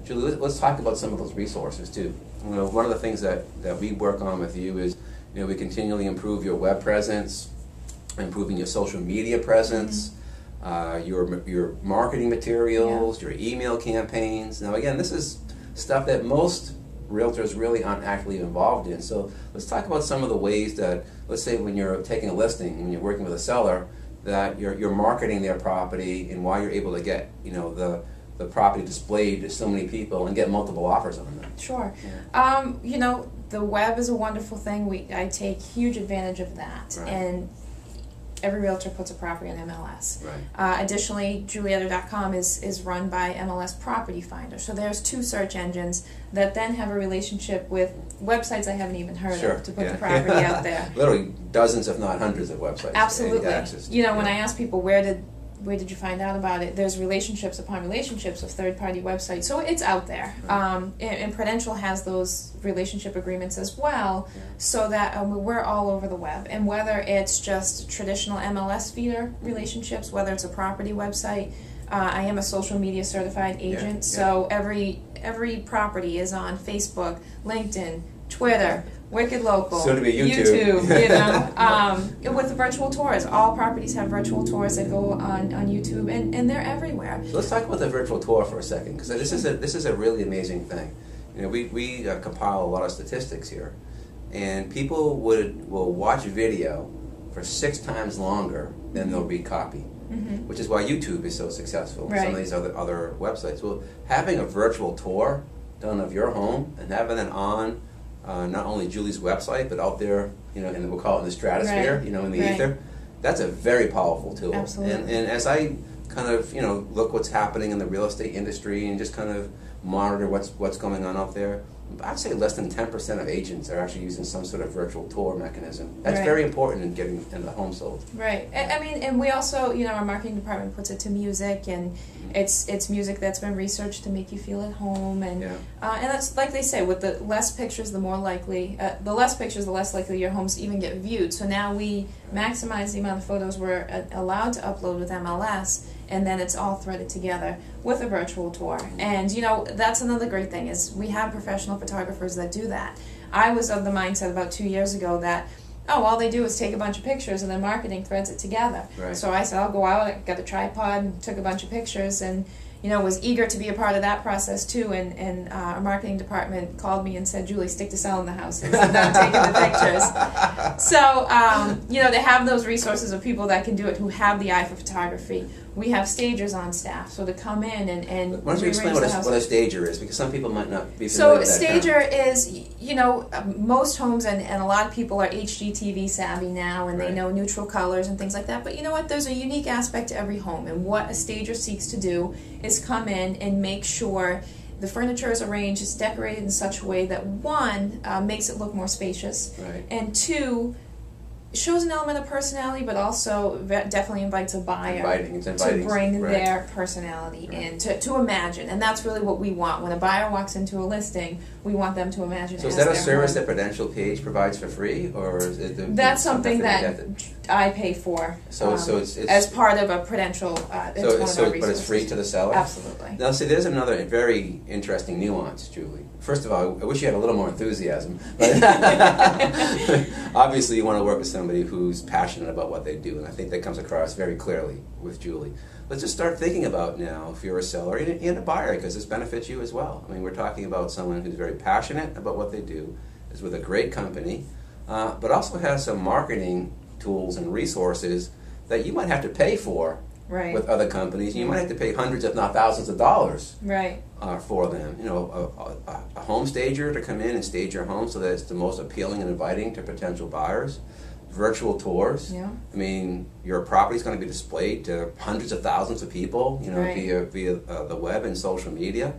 Julie, let's talk about some of those resources too. You know, one of the things that we work on with you is, you know, we continually improve your web presence, improving your social media presence, your marketing materials, your email campaigns. Now again, this is stuff that most realtors really aren't actively involved in. So let's talk about some of the ways that, let's say when you're taking a listing, when you're working with a seller, that you're marketing their property and why you're able to get, you know, the property displayed to so many people and get multiple offers on them. Sure. Yeah. You know, the web is a wonderful thing. I take huge advantage of that. Right. And every realtor puts a property on MLS. Right. Additionally, Etter.com is run by MLS Property Finder. So there's two search engines that then have a relationship with websites I haven't even heard of to put the property out there. Literally dozens, if not hundreds, of websites. Absolutely. You know, when I I ask people where did you find out about it, there's relationships upon relationships of third-party websites. So it's out there. Right. And Prudential has those relationship agreements as well, so that we're all over the web. And whether it's just traditional MLS feeder relationships, whether it's a property website, I am a social media certified agent, so every property is on Facebook, LinkedIn, Twitter, Wicked Local, soon to be YouTube. You know, with the virtual tours. All properties have virtual tours that go on YouTube, and they're everywhere. So let's talk about the virtual tour for a second, because this is a really amazing thing. You know, we compile a lot of statistics here, and people will watch video for 6 times longer than they'll read copy, which is why YouTube is so successful. Right. Some of these other websites. Well, having a virtual tour done of your home and having it on not only Julie's website, but out there, you know, we'll call it in the stratosphere, you know, in the ether. That's a very powerful tool. Absolutely. And as I kind of, you know, look what's happening in the real estate industry and just kind of monitor what's going on out there, I'd say less than 10% of agents are actually using some sort of virtual tour mechanism. That's very important in getting the home sold. Right. I mean, and we also, you know, our marketing department puts it to music, and it's music that's been researched to make you feel at home, and that's like they say, with the less pictures, the more likely, the less pictures, the less likely your homes even get viewed. So now we maximize the amount of photos we're allowed to upload with MLS, and then it's all threaded together with a virtual tour. And you know, that's another great thing, is we have professional photographers that do that. I was of the mindset about 2 years ago that, oh, all they do is take a bunch of pictures and then marketing threads it together. Right. So I said, I'll go out, I got a tripod, and took a bunch of pictures, and you know, was eager to be a part of that process too. And our marketing department called me and said, Julie, stick to selling the house and not taking the pictures. So, you know, they have those resources of people that can do it, who have the eye for photography. We have stagers on staff, so to come in and why don't you explain what a stager is, because some people might not be familiar so with that stager term. is, you know, most homes and a lot of people are HGTV savvy now, and they know neutral colors and things like that. But you know what? There's a unique aspect to every home, and what a stager seeks to do is come in and make sure the furniture is arranged, it's decorated in such a way that, one, makes it look more spacious, and two, shows an element of personality, but also definitely invites a buyer to bring their personality in, to imagine. And that's really what we want. When a buyer walks into a listing, we want them to imagine. So is that a service that Prudential Page provides for free, or is it that's something that I pay for? So it's as part of a Prudential. It's one of our resources. But it's free to the seller? Absolutely. Now, see, there's another very interesting nuance, Julie. First of all, I wish you had a little more enthusiasm. But obviously, you want to work with somebody who's passionate about what they do, and I think that comes across very clearly with Julie. Let's just start thinking about now, if you're a seller and a buyer, because this benefits you as well. I mean, we're talking about someone who's very passionate about what they do, is with a great company, but also has some marketing tools and resources that you might have to pay for with other companies. You might have to pay hundreds, if not thousands of dollars for them. You know, a home stager to come in and stage your home so that it's the most appealing and inviting to potential buyers. Virtual tours. I mean, your property is going to be displayed to hundreds of thousands of people, you know, via the web and social media.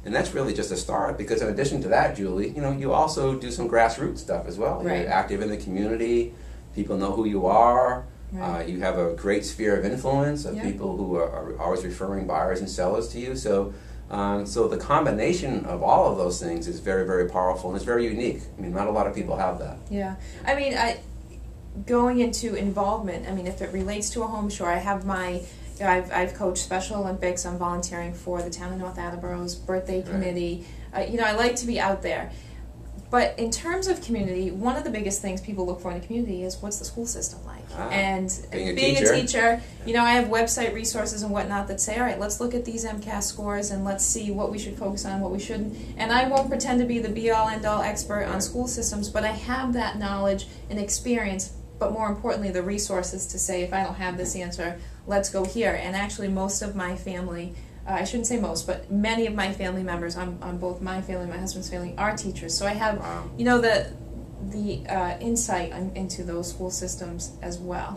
And that's really just a start, because in addition to that, Julie, you know, you also do some grassroots stuff as well. You're active in the community. People know who you are. You have a great sphere of influence of people who are always referring buyers and sellers to you. So, so the combination of all of those things is very, very powerful, and it's very unique. I mean, not a lot of people have that. Yeah. I mean, going into involvement, I mean, if it relates to a home, sure, I have my I've coached Special Olympics. I'm volunteering for the town of North Attleboro's birthday committee. You know, I like to be out there. But in terms of community, one of the biggest things people look for in a community is what's the school system like? And being a teacher, you know, I have website resources and whatnot that say, all right, let's look at these MCAS scores and let's see what we should focus on, what we shouldn't. And I won't pretend to be the be-all, end-all expert on school systems, but I have that knowledge and experience, but more importantly, the resources to say, if I don't have this answer, let's go here. And actually, most of my family, I shouldn't say most, but many of my family members on both my family and my husband's family are teachers. So I have, you know, the insight into those school systems as well.